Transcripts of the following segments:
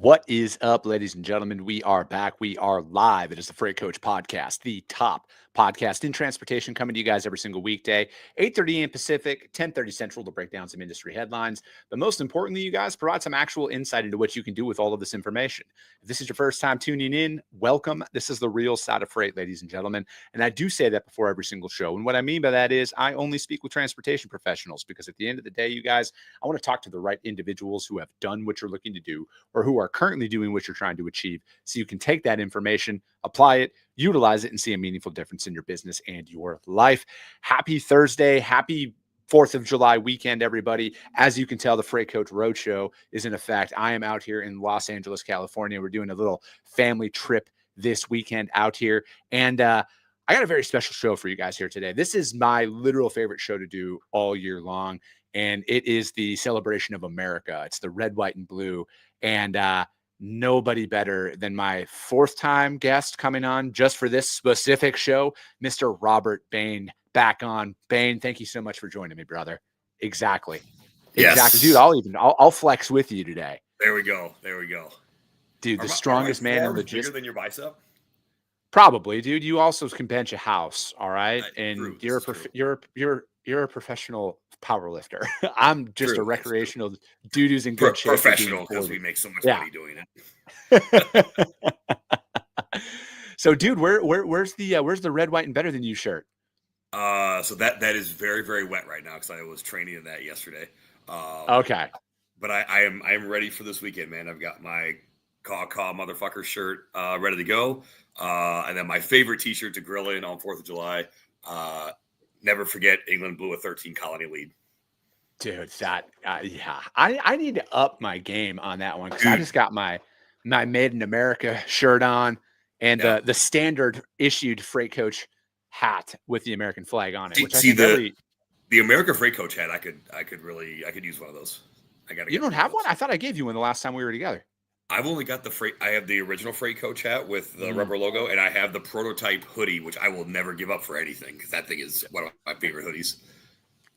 What is up, ladies and gentlemen? We are back. We are live. It is the Freight Coach Podcast, the top podcast in transportation, coming to you guys every single weekday, 8:30 a.m. Pacific, 10:30 Central, to break down some industry headlines. But most importantly, you guys provide some actual insight into what you can do with all of this information. If this is your first time tuning in, welcome. This is the real side of freight, ladies and gentlemen. And I do say that before every single show. And what I mean by that is I only speak with transportation professionals because at the end of the day, you guys, I want to talk to the right individuals who have done what you're looking to do or who are currently doing what you're trying to achieve, so you can take that information, apply it, utilize it, and see a meaningful difference in your business and your life. Happy Thursday. Happy 4th of July weekend, everybody. As you can tell, the Freight Coach Roadshow is in effect. I am out here in Los Angeles, California. We're doing a little family trip this weekend out here. And I got a very special show for you guys here today. This is my literal favorite show to do all year long. And it is the celebration of America. It's the red, white, and blue. And nobody better than my fourth time guest coming on just for this specific show, Mr. Robert Bain, back on. Bain, thank you so much for joining me, brother. Exactly. Yes. Exactly. Dude, I'll flex with you today. There we go. Dude, the strongest man in logistics. Bigger than your bicep? Probably, dude. You also can bench a house, all right? And you're a professional power lifter. I'm just a recreational dude who's in good shape. Professional, because we make so much money doing it. So, dude, where's the red, white, and better than you shirt? So that is very, very wet right now because I was training in that yesterday. Okay. But I am ready for this weekend, man. I've got my caw motherfucker shirt ready to go. And then my favorite t-shirt to grill in on 4th of July. Never forget England blew a 13 colony lead. Dude, that I need to up my game on that one because I just got my Made in America shirt on and the standard issued Freight Coach hat with the American flag on it. Which the America Freight Coach hat, I could use one of those. You don't have one? I thought I gave you one the last time we were together. I've only got I have the original Freight Coach hat with the rubber logo, and I have the prototype hoodie, which I will never give up for anything because that thing is one of my favorite hoodies.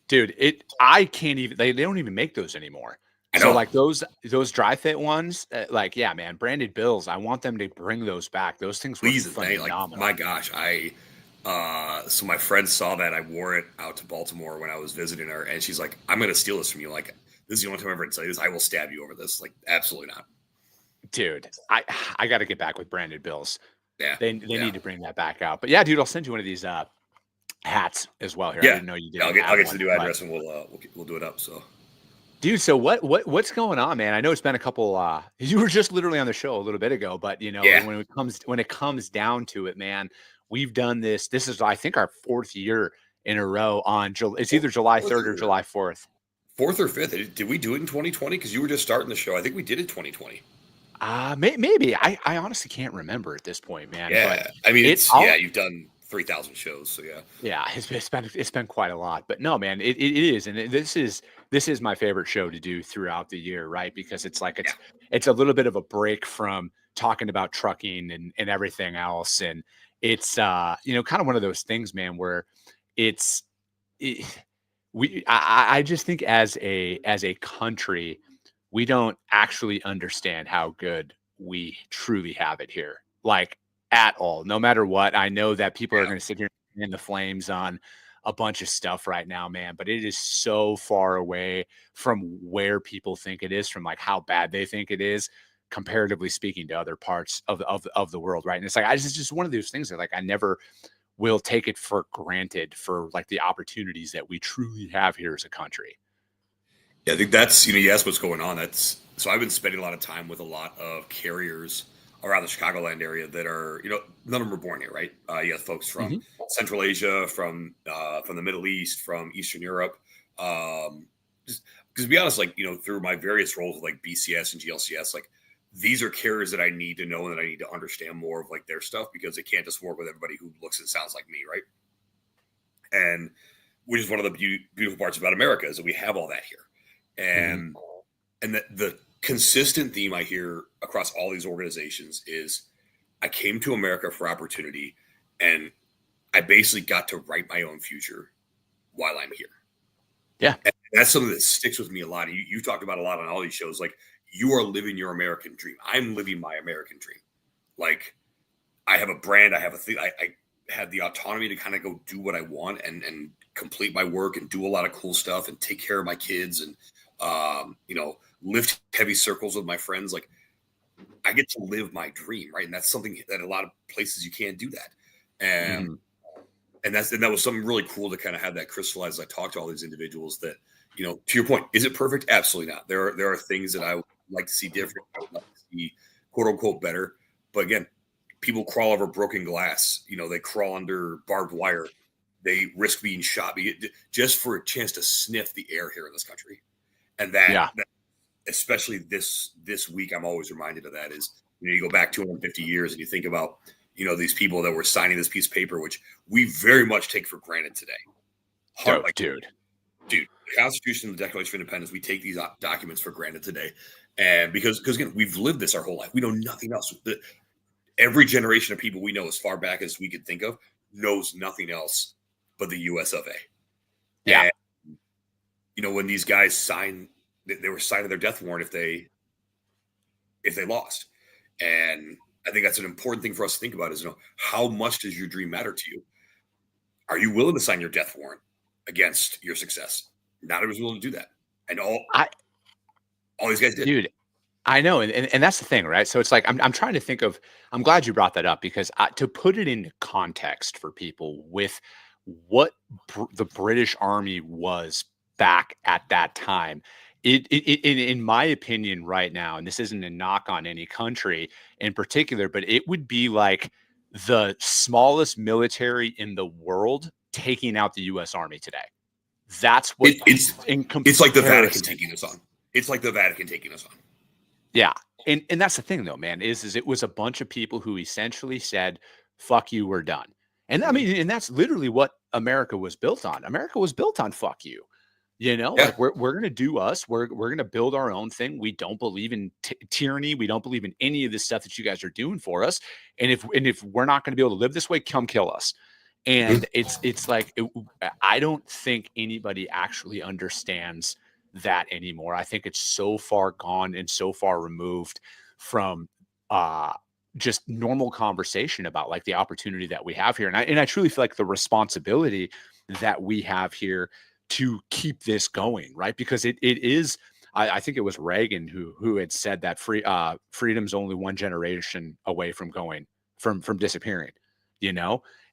Dude, I can't even, they don't even make those anymore. So like those dry fit ones, yeah, man, branded bills. I want them to bring those back. Those things were phenomenal. Like, my gosh, so my friend saw that I wore it out to Baltimore when I was visiting her, and she's like, "I'm going to steal this from you. Like, this is the only time I ever tell you this. I will stab you over this." Like, absolutely not. Dude, I got to get back with branded bills. Yeah, they need to bring that back out. But yeah, dude, I'll send you one of these hats as well here. Yeah. I didn't know you did. I'll get the new address and we'll do it up. So, dude, so what's going on, man? I know it's been a couple. You were just literally on the show a little bit ago, but when it comes down to it, man, we've done this. This is, I think, our 4th year in a row on. It's either July 3rd or July 4th. 4th or 5th? Did we do it in 2020? Because you were just starting the show. I think we did it 2020. Maybe. I honestly can't remember at this point, man. Yeah, but I mean, you've done 3,000 shows, so yeah. Yeah, it's been quite a lot, but no, man, it is, and this is my favorite show to do throughout the year, right? Because it's like it's a little bit of a break from talking about trucking and everything else, and it's kind of one of those things, man, where I just think as a country, we don't actually understand how good we truly have it here, like at all, no matter what. I know that people are going to sit here in the flames on a bunch of stuff right now, man, but it is so far away from where people think it is, from like how bad they think it is, comparatively speaking to other parts of the world, right? And it's like, it's just one of those things that like I never will take it for granted for like the opportunities that we truly have here as a country. Yeah, I think that's, you asked what's going on. So I've been spending a lot of time with a lot of carriers around the Chicagoland area that are, none of them are born here, right? You have folks from Central Asia, from the Middle East, from Eastern Europe. Just because to be honest, like, through my various roles with like BCS and GLCS, like these are carriers that I need to know and that I need to understand more of like their stuff, because they can't just work with everybody who looks and sounds like me, right? And which is one of the beautiful parts about America, is that we have all that here. And the consistent theme I hear across all these organizations is I came to America for opportunity, and I basically got to write my own future while I'm here. Yeah. And that's something that sticks with me a lot. You talked about a lot on all these shows. Like, you are living your American dream. I'm living my American dream. Like, I have a brand, I have a thing, I have the autonomy to kind of go do what I want and complete my work and do a lot of cool stuff and take care of my kids and lift heavy circles with my friends. Like, I get to live my dream, right? And that's something that a lot of places you can't do that. And that was something really cool to kind of have that crystallized. I talked to all these individuals that, to your point, is it perfect? Absolutely not. There are things that I would like to see different. I would like to see quote unquote better. But again, people crawl over broken glass. They crawl under barbed wire. They risk being shot just for a chance to sniff the air here in this country. And that especially this week, I'm always reminded of that is, you go back 250 years and you think about, these people that were signing this piece of paper, which we very much take for granted today. Dude, the Constitution and the Declaration of Independence, we take these documents for granted today. And because again, we've lived this our whole life. We know nothing else. Every generation of people we know as far back as we could think of knows nothing else but the US of A. Yeah. And, when these guys they were signing their death warrant if they lost. And I think that's an important thing for us to think about is, how much does your dream matter to you? Are you willing to sign your death warrant against your success? Not everyone's willing to do that. And all these guys did. Dude, I know. And that's the thing, right? So it's like, I'm trying to think of, I'm glad you brought that up because to put it into context for people with what the British Army was back at that time, in my opinion right now, and this isn't a knock on any country in particular, but it would be like the smallest military in the world taking out the U.S. Army today. That's what it's like the Vatican taking us on. It's like the Vatican taking us on. Yeah. And that's the thing though, man, is it was a bunch of people who essentially said, fuck you, we're done. And I mean, and that's literally what America was built on. America was built on fuck you. Like we're going to do us. We're going to build our own thing. We don't believe in tyranny. We don't believe in any of the stuff that you guys are doing for us. And if we're not going to be able to live this way, come kill us. And it's like, I don't think anybody actually understands that anymore. I think it's so far gone and so far removed from just normal conversation about like the opportunity that we have here. And I truly feel like the responsibility that we have here to keep this going, right? Because it is, I think it was Reagan who had said that freedom's only one generation away from disappearing,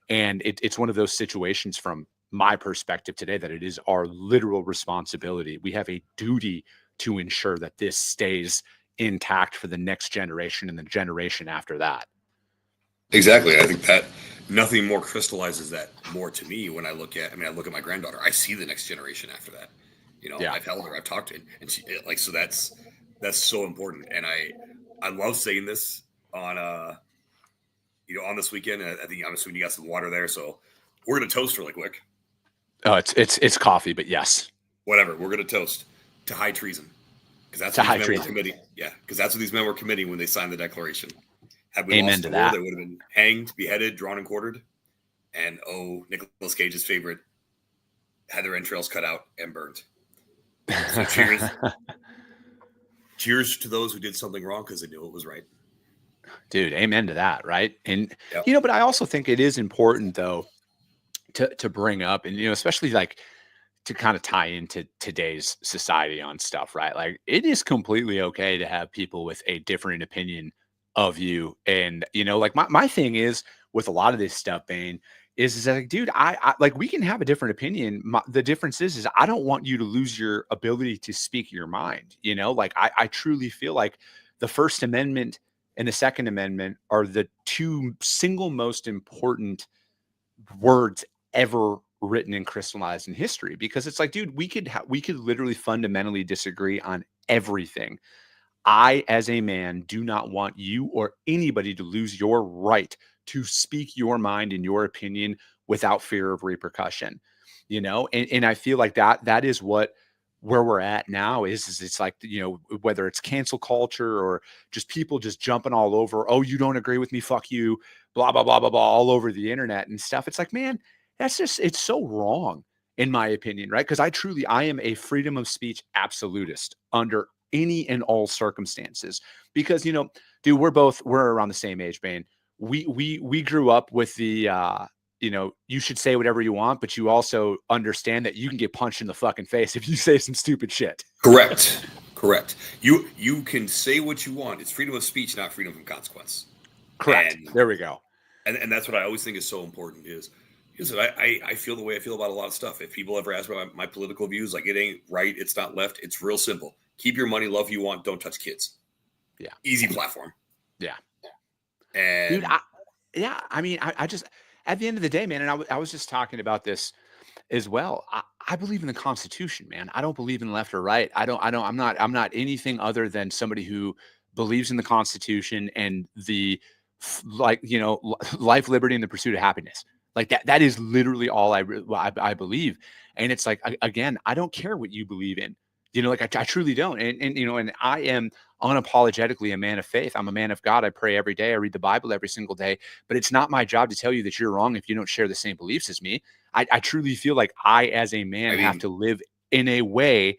and it's one of those situations from my perspective today that it is our literal responsibility. We have a duty to ensure that this stays intact for the next generation and the generation after that. Exactly. I think that nothing more crystallizes that more to me when I look at my granddaughter. I see the next generation after that. I've held her, I've talked to her, and she so that's so important. And I love saying this on on this weekend. I think I'm assuming you got some water there, so we're gonna toast really quick. Oh, it's coffee, but yes. Whatever. We're gonna toast to high treason. Because that's what these men were committing. Yeah, because that's what these men were committing when they signed the Declaration. Had we lost the war, they would have been hanged, beheaded, drawn and quartered. And Nicolas Cage's favorite, had their entrails cut out and burned. So cheers. Cheers to those who did something wrong because they knew it was right. Dude, amen to that, right? And but I also think it is important though to bring up, and especially like to kind of tie into today's society on stuff, right? Like it is completely okay to have people with a different opinion of you. And, like my thing is with a lot of this stuff, Bain, is like, dude, I like, we can have a different opinion. The difference is I don't want you to lose your ability to speak your mind. Like I truly feel like the First Amendment and the Second Amendment are the two single most important words ever written and crystallized in history, because it's like, dude, we could literally fundamentally disagree on everything. I, as a man, do not want you or anybody to lose your right to speak your mind and your opinion without fear of repercussion, and I feel like that is where we're at now is it's like, whether it's cancel culture or just people just jumping all over, oh, you don't agree with me, fuck you, blah, blah, blah, blah, blah, all over the internet and stuff. It's like, man, it's so wrong in my opinion, right? Because I am a freedom of speech absolutist under any and all circumstances. Because, dude, we're around the same age, Bane. We grew up with the you should say whatever you want, but you also understand that you can get punched in the fucking face if you say some stupid shit. Correct. You can say what you want. It's freedom of speech, not freedom from consequence. Correct. And there we go. And that's what I always think is so important is I feel the way I feel about a lot of stuff. If people ever ask about my political views, like it ain't right, it's not left, it's real simple. Keep your money, love who you want, don't touch kids. Yeah. Easy platform. Yeah. And dude, I just, at the end of the day, man, and I was just talking about this as well. I believe in the Constitution, man. I don't believe in left or right. I'm not anything other than somebody who believes in the Constitution and the life, liberty, and the pursuit of happiness. Like that is literally all I believe. And it's like, again, I don't care what you believe in, like I truly don't. And I am unapologetically a man of faith. I'm a man of God. I pray every day. I read the Bible every single day, but it's not my job to tell you that you're wrong if you don't share the same beliefs as me. I truly feel like I, as a man, have to live in a way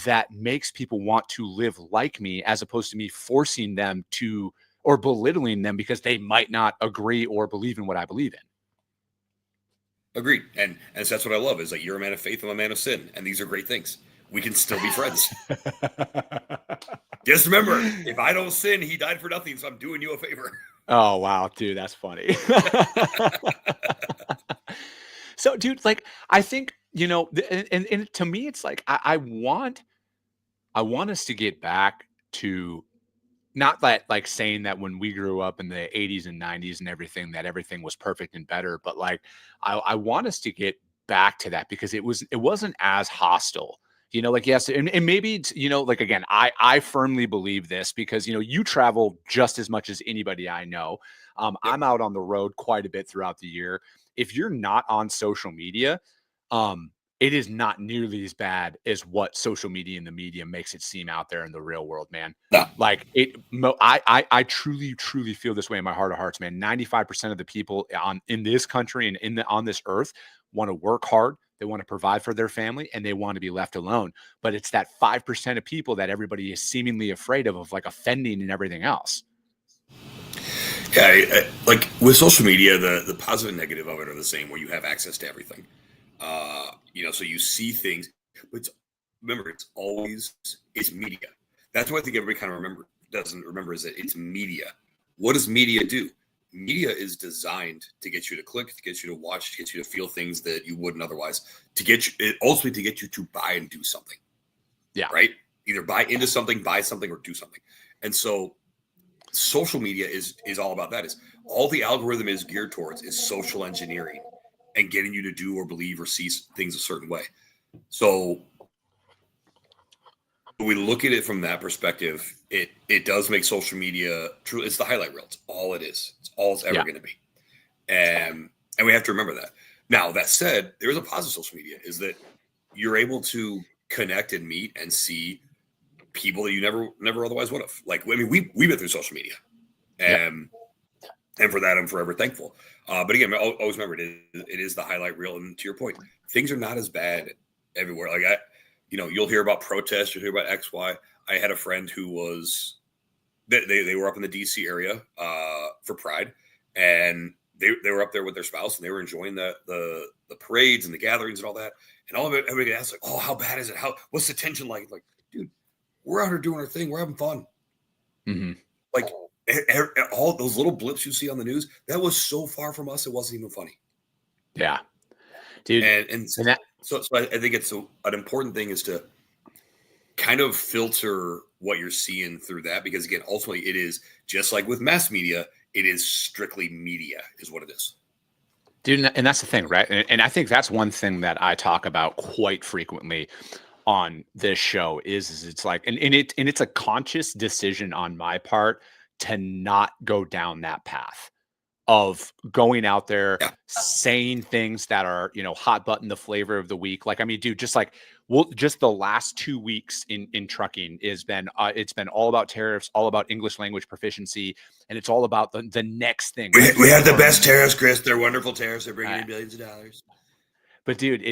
that makes people want to live like me, as opposed to me forcing them to or belittling them because they might not agree or believe in what I believe in. Agreed. And so that's what I love is like you're a man of faith, I'm a man of sin. And these are great things. We can still be friends. Just remember, if I don't sin, he died for nothing. So I'm doing you a favor. Oh, wow, dude, that's funny. So, dude, like, I think, and to me, it's like, I want us to get back to not that like saying that when we grew up in the 80s and 90s and everything, that everything was perfect and better. But like, I want us to get back to that because it wasn't as hostile, like, yes. And maybe it's, like, again, I firmly believe this because, you travel just as much as anybody I know. Yep. I'm out on the road quite a bit throughout the year. If you're not on social media, it is not nearly as bad as what social media and the media makes it seem out there in the real world, man. No. Like I truly, truly feel this way in my heart of hearts, man. 95% of the people in this country and on this earth want to work hard. They want to provide for their family and they want to be left alone. But it's that 5% of people that everybody is seemingly afraid of like offending and everything else. Yeah, like with social media, the positive and negative of it are the same, where you have access to everything. So you see things, but remember, it's media. That's what I think everybody kind of doesn't remember is that it's media. What does media do? Media is designed to get you to click, to get you to watch, to get you to feel things that you wouldn't otherwise, ultimately to get you to buy and do something. Yeah. Right? Either buy into something, buy something, or do something. And so social media is all about that. Is all the algorithm is geared towards is social engineering and getting you to do or believe or see things a certain way. So when we look at it from that perspective, it does make social media true. It's the highlight reel. It's all it is. It's all it's ever going to be. And we have to remember that. Now, that said, there is a positive social media is that you're able to connect and meet and see people that you never otherwise would have. Like, I mean, we've been through social media. And for that, I'm forever thankful. But again, always remember it is the highlight reel. And to your point, things are not as bad everywhere. Like you'll hear about protests, you'll hear about X, Y. I had a friend who was they were up in the DC area for Pride, and they were up there with their spouse, and they were enjoying the parades and the gatherings and all that. And all of it, everybody asked like, "Oh, how bad is it? What's the tension like?" Like, dude, we're out here doing our thing. We're having fun. Mm-hmm. Like all those little blips you see on the news, that was so far from us, it wasn't even funny. Yeah, dude. So I think it's an important thing is to kind of filter what you're seeing through that, because again, ultimately it is just like with mass media, it is strictly media is what it is. Dude, and that's the thing, right? And I think that's one thing that I talk about quite frequently on this show is it's like, and it's a conscious decision on my part to not go down that path of going out there saying things that are, hot button, the flavor of the week. Like, I mean, dude, just the last 2 weeks in trucking it's been all about tariffs, all about English language proficiency. And it's all about the next thing. We have the best tariffs, Chris. They're wonderful tariffs. They're bringing in billions of dollars. But dude,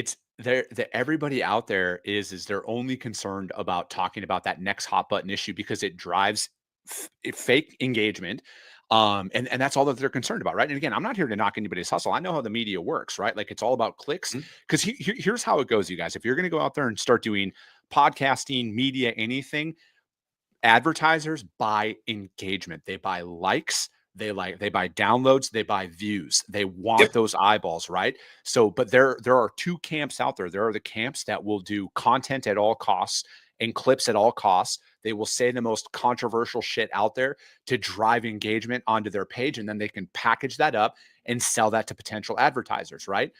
everybody out there is they're only concerned about talking about that next hot button issue because it drives fake engagement. And that's all that they're concerned about, right? And again, I'm not here to knock anybody's hustle. I know how the media works, right? Like it's all about clicks. Mhm. Because here's how it goes, you guys. If you're going to go out there and start doing podcasting, media, anything, advertisers buy engagement. They buy likes, they buy downloads, they buy views. They want Yep. those eyeballs, right? So, but there are two camps out there. There are the camps that will do content at all costs and clips at all costs. They will say the most controversial shit out there to drive engagement onto their page, and then they can package that up and sell that to potential advertisers, right?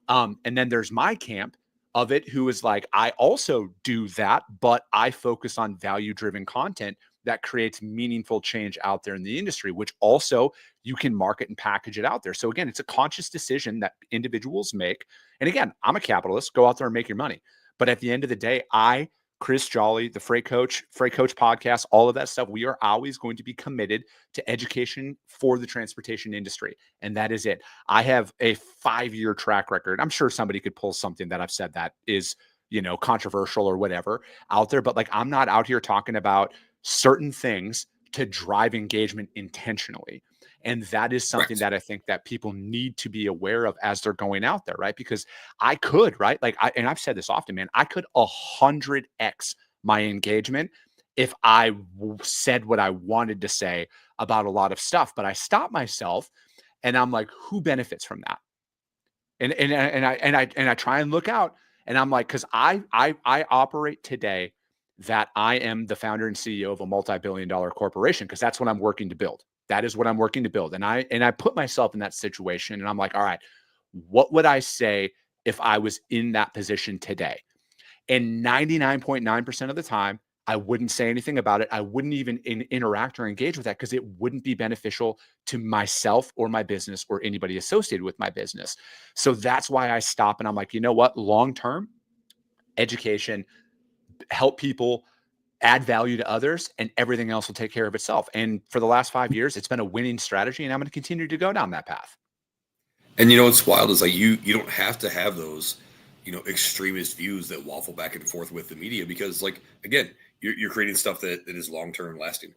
And then there's my camp of it who is like, I also do that, but I focus on value driven content that creates meaningful change out there in the industry, which also you can market and package it out there. So again, it's a conscious decision that individuals make. And again, I'm a capitalist, go out there and make your money. But at the end of the day, Chris Jolly, the Freight Coach podcast, all of that stuff, we are always going to be committed to education for the transportation industry. And that is it. I have a 5-year track record. I'm sure somebody could pull something that I've said that is, controversial or whatever out there, but like I'm not out here talking about certain things to drive engagement intentionally. And that is something Correct. that I think that people need to be aware of as they're going out there, right? Because I could, right? And I've said this often, man, I could 100x my engagement if I said what I wanted to say about a lot of stuff, but I stop myself and I'm like, who benefits from that? And I try and look out, and I'm like, because I operate today that I am the founder and CEO of a multi-billion-dollar corporation because that's what I'm working to build. That is what I'm working to build. And I put myself in that situation, and I'm like, all right, what would I say if I was in that position today? And 99.9% of the time, I wouldn't say anything about it. I wouldn't even interact or engage with that because it wouldn't be beneficial to myself or my business or anybody associated with my business. So that's why I stop and I'm like, you know what? Long term, education, help people, add value to others, and everything else will take care of itself. And for the last 5 years, it's been a winning strategy, and I'm going to continue to go down that path. And what's wild is like you don't have to have those, extremist views that waffle back and forth with the media because like again, you're creating stuff that is long term lasting.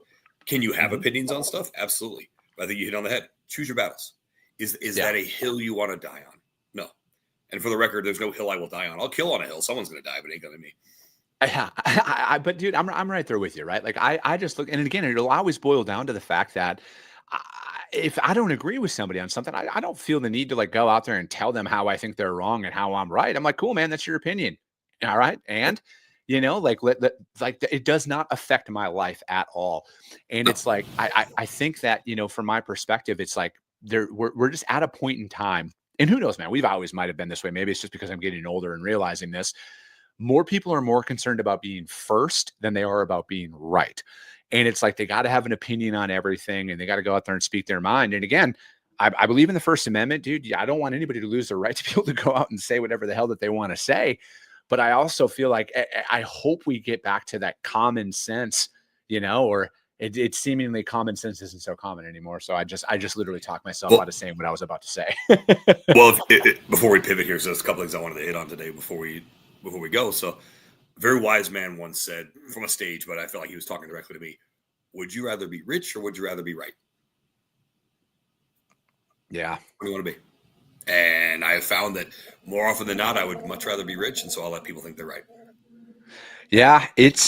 Can you have Mhm. opinions on stuff? Absolutely. But I think you hit on the head. Choose your battles. Is Yeah. that a hill you want to die on? No. And for the record, there's no hill I will die on. I'll kill on a hill. Someone's gonna die, but it ain't gonna be me. Yeah, but dude, I'm right there with you, right? Like I just look, and again, it'll always boil down to the fact that I, if I don't agree with somebody on something, I don't feel the need to like go out there and tell them how I think they're wrong and how I'm right. I'm like, cool, man, that's your opinion. All right, Yep. and it does not affect my life at all. And No. it's like I think that from my perspective, it's like we're just at a point in time. And who knows, man? We've always might have been this way. Maybe it's just because I'm getting older and realizing this more people are more concerned about being first than they are about being right. And it's like they got to have an opinion on everything and they got to go out there and speak their mind. And again, I believe in the First Amendment, dude. Yeah, I don't want anybody to lose their right to be able to go out and say whatever the hell that they want to say. But I also feel like I hope we get back to that common sense, or it's seemingly common sense isn't so common anymore. So I just literally talked myself out Well, of saying what I was about to say. well, before we pivot here, so there's a couple things I wanted to hit on today before we go. So, a very wise man once said from a stage, but I felt like he was talking directly to me. Would you rather be rich or would you rather be right? Yeah. What do you want to be? And I have found that more often than not, I would much rather be rich, and so I'll let people think they're right. Yeah, it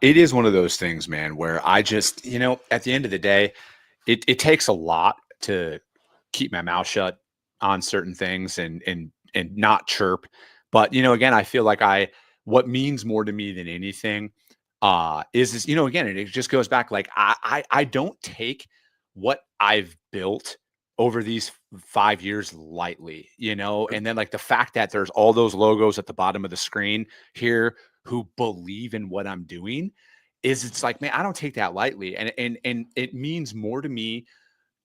is one of those things, man, where I just, at the end of the day, it takes a lot to keep my mouth shut on certain things and not chirp. But again, I feel like what means more to me than anything is again, it just goes back like I don't take what I've built over these 5 years lightly, and then like the fact that there's all those logos at the bottom of the screen here who believe in what I'm doing it's like, man, I don't take that lightly. And it means more to me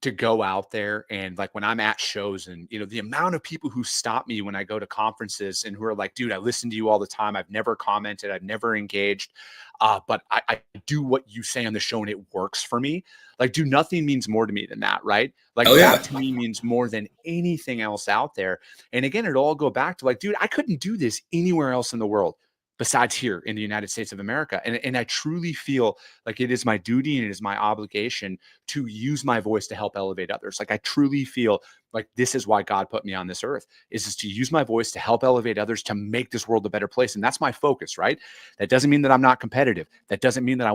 to go out there and like when I'm at shows and, you know, the amount of people who stop me when I go to conferences and who are like, dude, I listen to you all the time. I've never commented. I've never engaged. But I do what you say on the show and it works for me. Like, do nothing means more to me than that. Right. Like Oh yeah. that to me means more than anything else out there. And again, it all go back to like, dude, I couldn't do this anywhere else in the world besides here in the United States of America. And I truly feel like it is my duty and it is my obligation to use my voice to help elevate others. Like I truly feel like this is why God put me on this earth is to use my voice to help elevate others to make this world a better place. And that's my focus, right? That doesn't mean that I'm not competitive. That doesn't mean that I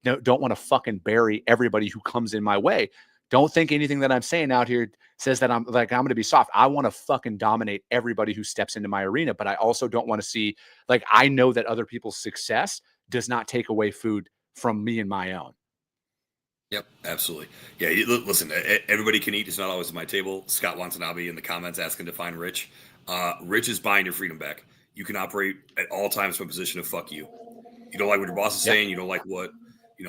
don't want to fucking bury everybody who comes in my way. Don't think anything that I'm saying out here says that I'm going to be soft. I want to fucking dominate everybody who steps into my arena, but I also don't want to see, like, I know that other people's success does not take away food from me and my own. Yep, absolutely. Yeah, listen, everybody can eat. It's not always at my table. Scott Watanabe in the comments asking to find Rich. Rich is buying your freedom back. You can operate at all times from a position of fuck you. You don't like what your boss is saying. You don't like what, you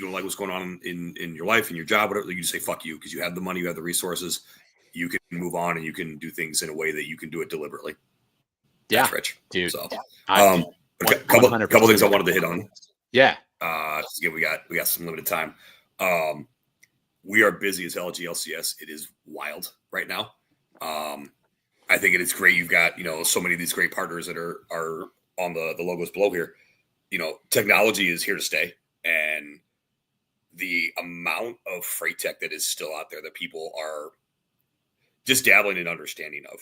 don't like what's going on in your life, in your job, whatever. You just say fuck you because you have the money, you have the resources. You can move on and you can do things in a way that you can do it deliberately. Yeah, that's Rich. Dude. So, a couple things I wanted to hit on. Yeah. Again, we got some limited time. We are busy as hell at GLCS. It is wild right now. I think it is great. You've got, so many of these great partners that are on the logos below here. Technology is here to stay. And the amount of freight tech that is still out there that people are just dabbling in understanding of,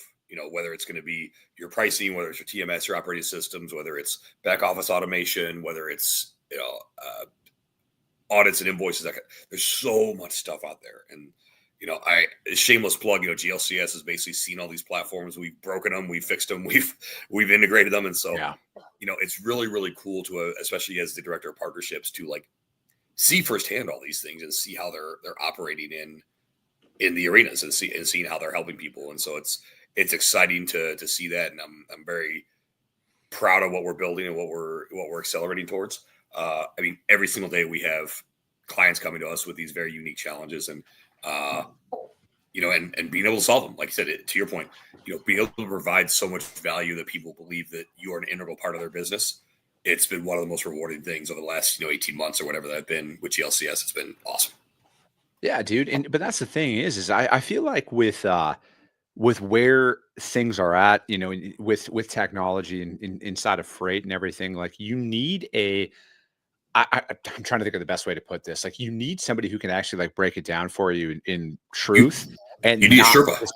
whether it's going to be your pricing, whether it's your TMS, your operating systems, whether it's back office automation, whether it's, audits and invoices. There's so much stuff out there. And, shameless plug, GLCS has basically seen all these platforms. We've broken them. We've fixed them. We've integrated them. And so, it's really, really cool to, especially as the director of partnerships, to like see firsthand all these things and see how they're operating in the arenas and seeing how they're helping people. And so it's exciting to see that. And I'm very proud of what we're building and what we're accelerating towards. Every single day we have clients coming to us with these very unique challenges and being able to solve them. Like I said, to your point, being able to provide so much value that people believe that you are an integral part of their business. It's been one of the most rewarding things over the last, 18 months or whatever that I've been with GLCS. It's been awesome. Yeah, dude. But that's the thing is I feel like with where things are at, with technology and inside of freight and everything, like you need I'm trying to think of the best way to put this. Like you need somebody who can actually like break it down for you in truth and you need not a Sherpa.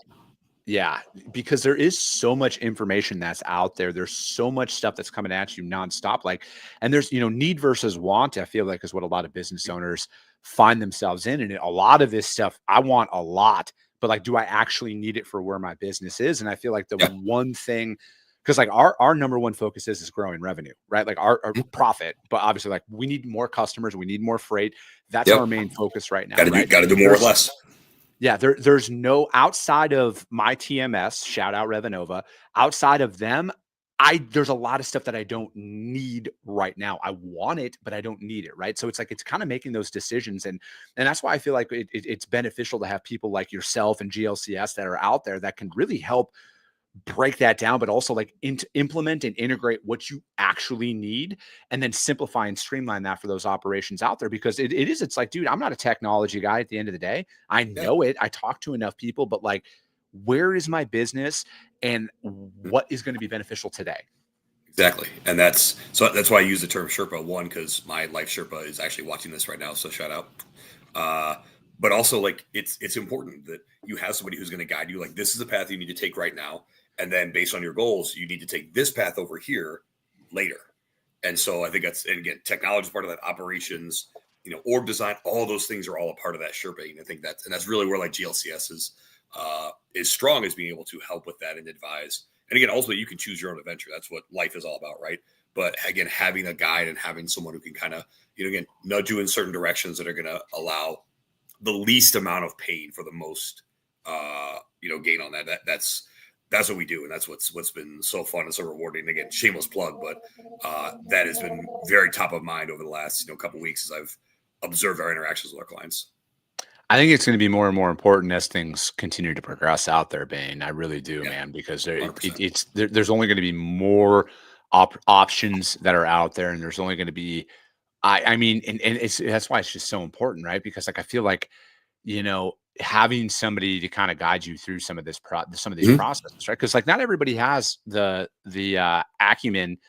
Yeah, because there is so much information that's out there. There's so much stuff that's coming at you nonstop. Like, and there's, need versus want, I feel like is what a lot of business owners find themselves in. And a lot of this stuff, I want a lot, but like, do I actually need it for where my business is? And I feel like the one thing, because like our number one focus is growing revenue, right? Like our profit, but obviously like we need more customers, we need more freight. That's our main focus right now. Got to do more with less. Yeah, there's no outside of my TMS, shout out Revenova, outside of them, there's a lot of stuff that I don't need right now. I want it, but I don't need it, right? So it's like it's kind of making those decisions, and that's why I feel like it's beneficial to have people like yourself and GLCS that are out there that can really help break that down, but also like implement and integrate what you actually need and then simplify and streamline that for those operations out there. Because it's like, dude, I'm not a technology guy at the end of the day. I know it. I talk to enough people, but like, where is my business and what is going to be beneficial today? Exactly. And that's why I use the term Sherpa, one, because my life Sherpa is actually watching this right now. So shout out. But also like it's important that you have somebody who's going to guide you. Like this is the path you need to take right now. And then based on your goals, you need to take this path over here later. And so I think and again, technology is part of that, operations, org design, all those things are all a part of that Sherpa. And I think that's really where like GLCS is strong, is being able to help with that and advise. And again, ultimately you can choose your own adventure. That's what life is all about, right? But again, having a guide and having someone who can kind of, again, nudge you in certain directions that are going to allow the least amount of pain for the most, gain on that. That's what we do. And that's what's been so fun and so rewarding. Again, shameless plug, but that has been very top of mind over the last, couple of weeks as I've observed our interactions with our clients. I think it's going to be more and more important as things continue to progress out there, Bane. I really do, Yeah, man, because 100%. there's only going to be more options that are out there, and there's only going to be, I mean, and it's that's why it's just so important, right? Because like I feel like having somebody to kind of guide you through some of these Mhm. processes, right? Because like not everybody has the acumen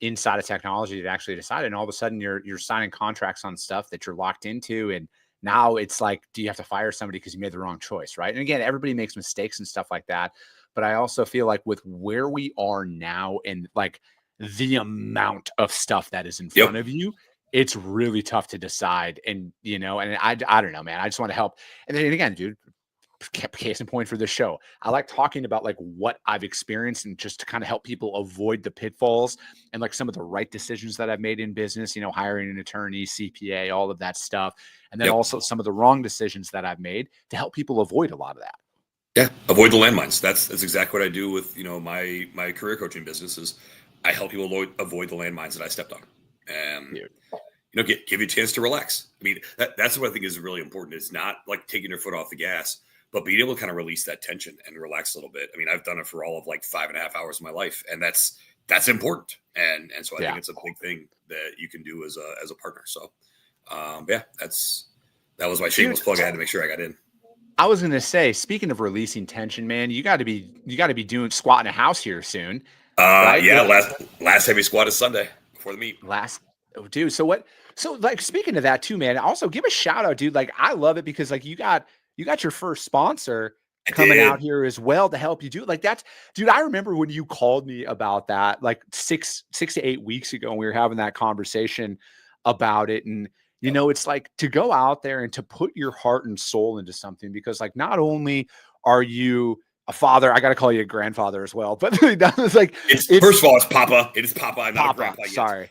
inside of technology to actually decide, and all of a sudden you're signing contracts on stuff that you're locked into, and now it's like, do you have to fire somebody because you made the wrong choice, right? And again, everybody makes mistakes and stuff like that, but I also feel like with where we are now and like the amount of stuff that is in Yep. front of you, it's really tough to decide. And and I don't know, man, I just want to help. And then again, dude, case in point for this show, I like talking about like what I've experienced and just to kind of help people avoid the pitfalls and like some of the right decisions that I've made in business, hiring an attorney, CPA, all of that stuff. And then Yep. also some of the wrong decisions that I've made to help people avoid a lot of that. Yeah. Avoid the landmines. That's exactly what I do with my career coaching business is I help people avoid the landmines that I stepped on, and Dude. give you a chance to relax. I mean, that's what I think is really important. It's not like taking your foot off the gas, but being able to kind of release that tension and relax a little bit. I mean, I've done it for all of like 5.5 hours of my life, and that's important. And so I think Yeah. it's a big thing that you can do as a partner. So, yeah, that was my Dude, shameless plug. I had to make sure I got in. I was gonna say, speaking of releasing tension, man, you gotta be doing squatting a house here soon, right? Yeah, last heavy squat is Sunday before the meet. Last oh, dude. So like speaking of that too, man, also give a shout out, dude. Like I love it because like you got your first sponsor I coming out did. here as well to help you do it. Like that's dude, I remember when you called me about that like 6 to 8 weeks ago, and we were having that conversation about it. And Yep. it's like to go out there and to put your heart and soul into something because like not only are you a father, I gotta call you a grandfather as well, but that was like It's it's first of all, it's Papa. It is Papa. I'm not a Papa, grandpa yet. sorry.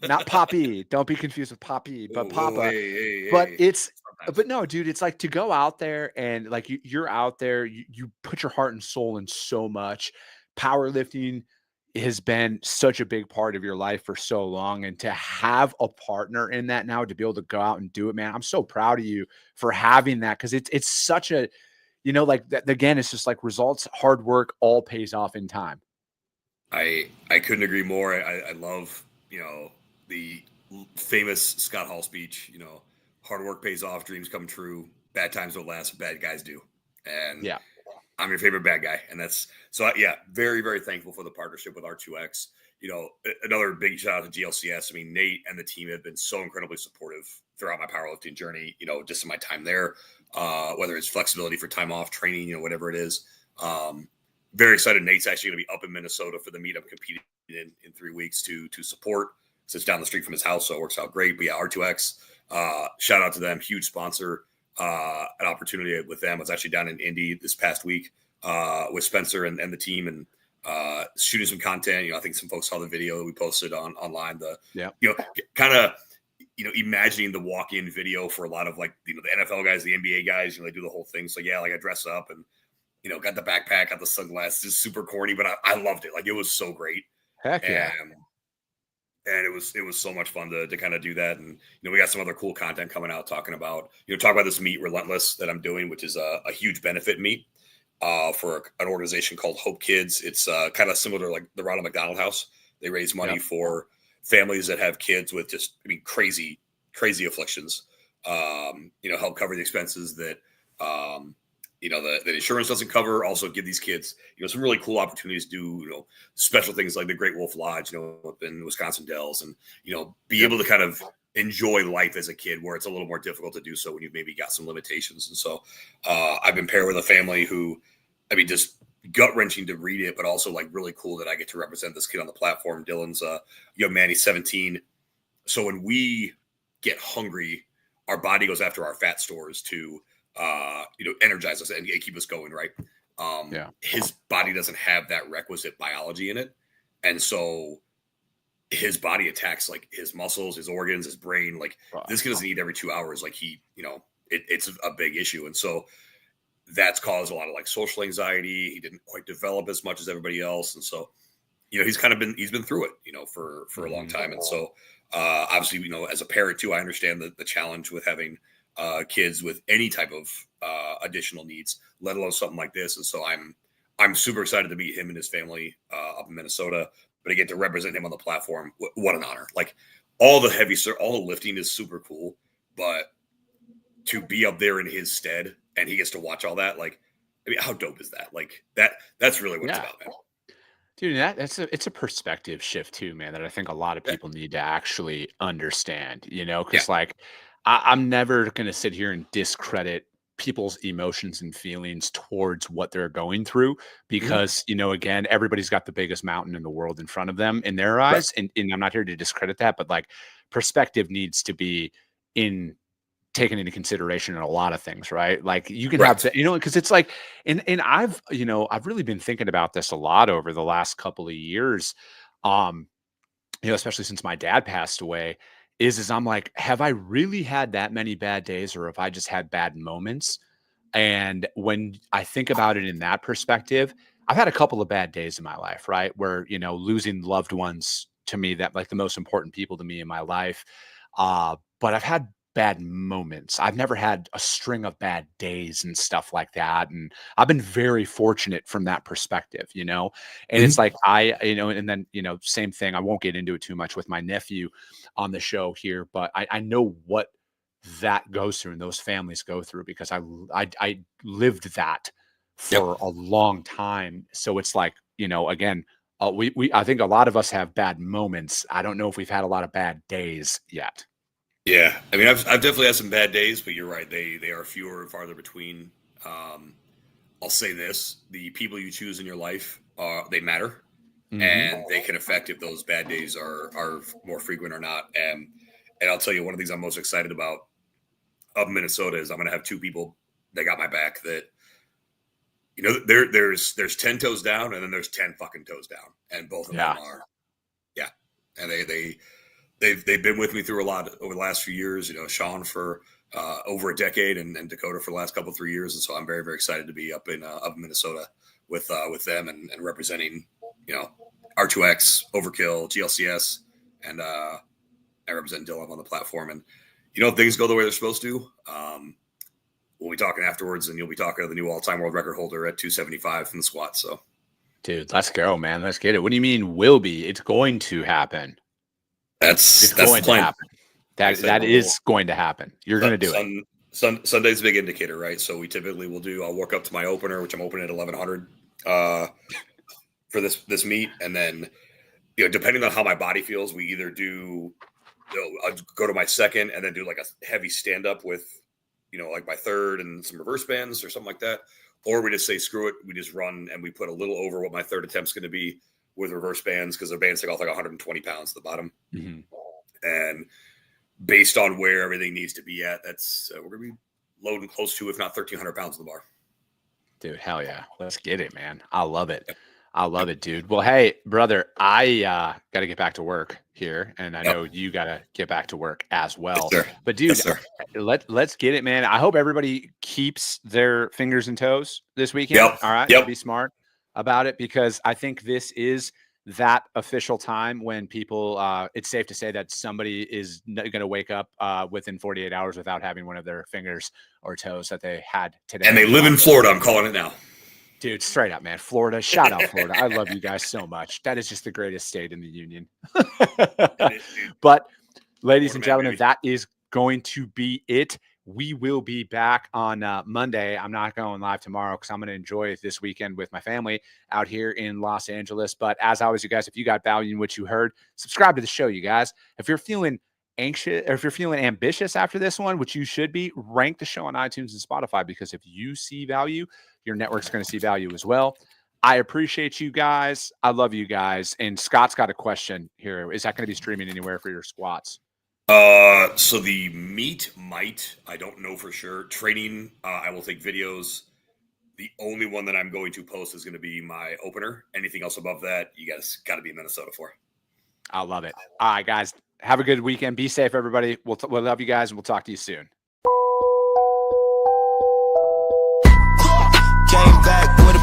Not Poppy. Don't be confused with Poppy, Whoa, but whoa, Papa. hey, hey, But hey. it's Sometimes. but no, dude, it's like to go out there and like you're out there, you put your heart and soul in so much. Powerlifting has been such a big part of your life for so long. And to have a partner in that now to be able to go out and do it, man, I'm so proud of you for having that because it's such a, like that again, it's just like results, hard work, all pays off in time. I couldn't agree more. I love the famous Scott Hall speech. Hard work pays off, dreams come true, bad times don't last, bad guys do. And Yeah. I'm your favorite bad guy, and that's so. Yeah, very very thankful for the partnership with R2X. Another big shout out to GLCS. I mean, Nate and the team have been so incredibly supportive throughout my powerlifting journey. Just in my time there, whether it's flexibility for time off, training, whatever it is. Very excited. Nate's actually going to be up in Minnesota for the meet I'm competing in 3 weeks to support. So it's down the street from his house, so it works out great. But yeah, R2X, shout out to them, huge sponsor. An opportunity with them. I was actually down in Indy this past week with Spencer and the team and shooting some content. I think some folks saw the video that we posted online. Yeah. Kind of imagining the walk-in video for a lot of like the NFL guys, the NBA guys. They do the whole thing. So yeah, like I dress up and got the backpack, got the sunglasses. It's super corny, but I loved it. Like it was so great. Heck yeah. And it was so much fun to kind of do that. And we got some other cool content coming out talking about this meet Relentless that I'm doing, which is a huge benefit meet for an organization called Hope Kids. It's kind of similar to like the Ronald McDonald House. They raise money Yep. for families that have kids with just crazy afflictions. Help cover the expenses that the insurance doesn't cover. Also give these kids, some really cool opportunities to do, special things like the Great Wolf Lodge, up in Wisconsin Dells, and, be able to kind of enjoy life as a kid where it's a little more difficult to do so when you've maybe got some limitations. And so I've been paired with a family who, just gut wrenching to read it, but also like really cool that I get to represent this kid on the platform. Dylan's a young man, he's 17. So when we get hungry, our body goes after our fat stores to energize us and keep us going, right? Yeah. His body doesn't have that requisite biology in it. And so his body attacks like his muscles, his organs, his brain. Like this kid doesn't eat every 2 hours. Like it's a big issue. And so that's caused a lot of like social anxiety. He didn't quite develop as much as everybody else. And so, he's been through it, for a long time. And so obviously, as a parent too, I understand the challenge with having kids with any type of additional needs, let alone something like this. And so I'm super excited to meet him and his family up in Minnesota. But I get to represent him on the platform. What an honor! Like all the lifting is super cool, but to be up there in his stead and he gets to watch all that, like, I mean, how dope is that? Like that's really what it's about, man. Dude, it's a perspective shift too, man, that I think a lot of people need to actually understand, because like I'm never gonna sit here and discredit people's emotions and feelings towards what they're going through because, again, everybody's got the biggest mountain in the world in front of them in their eyes. And I'm not here to discredit that, but like perspective needs to be taken into consideration in a lot of things, right? Like you can have, because it's like, and I've really been thinking about this a lot over the last couple of years, especially since my dad passed away, is I'm like, have I really had that many bad days or have I just had bad moments? And when I think about it in that perspective, I've had a couple of bad days in my life, right? Where, losing loved ones to me, that like the most important people to me in my life. But I've had bad moments. I've never had a string of bad days and stuff like that. And I've been very fortunate from that perspective, and it's like, and then, same thing. I won't get into it too much with my nephew on the show here, but I know what that goes through and those families go through because I lived that for a long time. So it's like, again, I think a lot of us have bad moments. I don't know if we've had a lot of bad days yet. Yeah, I mean, I've definitely had some bad days, but you're right; they are fewer and farther between. I'll say this: the people you choose in your life, they matter, and they can affect if those bad days are more frequent or not. And I'll tell you, one of the things I'm most excited about up in Minnesota is I'm going to have two people that got my back. That there's 10 toes down, and then there's 10 fucking toes down, and both of them are, and They've been with me through a lot over the last few years. Sean for over a decade, and Dakota for the last 3 years. And so I'm very, very excited to be up in Minnesota with them and representing R2X, Overkill, GLCS, and I represent Dylan on the platform. And things go the way they're supposed to. We'll be talking afterwards, and you'll be talking to the new all-time world record holder at 275 from the squat. So, dude, let's go, man. Let's get it. What do you mean will be? It's going to happen. That's going the plan. To happen. That is going to happen. You're going to do it. Sunday's a big indicator, right? So we typically will I'll work up to my opener, which I'm opening at 1100 for this meet. And then, depending on how my body feels, we either I'll go to my second and then do like a heavy stand up with, like my third and some reverse bands or something like that. Or we just say, screw it. We just run and we put a little over what my third attempt's going to be with reverse bands because the bands take off like 120 pounds at the bottom. And based on where everything needs to be at, that's we're going to be loading close to, if not 1,300 pounds on the bar. Dude, hell yeah. Let's get it, man. I love it. I love it, dude. Well, hey, brother, I got to get back to work here. And I know you got to get back to work as well. Yes, but dude, let's get it, man. I hope everybody keeps their fingers and toes this weekend. All right. Be smart about it because I think this is that official time when people, it's safe to say that somebody is going to wake up within 48 hours without having one of their fingers or toes that they had today. And they live in Florida. I'm calling it now. Dude, straight up, man. Florida. Shout out Florida. I love you guys so much. That is just the greatest state in the union. But ladies and gentlemen, that is going to be it. We will be back on Monday. I'm not going live tomorrow because I'm going to enjoy this weekend with my family out here in Los Angeles. But as always, you guys, if you got value in what you heard, subscribe to the show, you guys. If you're feeling anxious or if you're feeling ambitious after this one, which you should be, rank the show on iTunes and Spotify because if you see value, your network's going to see value as well. I appreciate you guys. I love you guys. And Scott's got a question here. Is that going to be streaming anywhere for your squats? So the meet might, I don't know for sure. Training, I will take videos. The only one that I'm going to post is going to be my opener. Anything else above that, you guys got to be in Minnesota for. I love it. All right, guys. Have a good weekend. Be safe, everybody. We'll love you guys, and we'll talk to you soon. Came back with a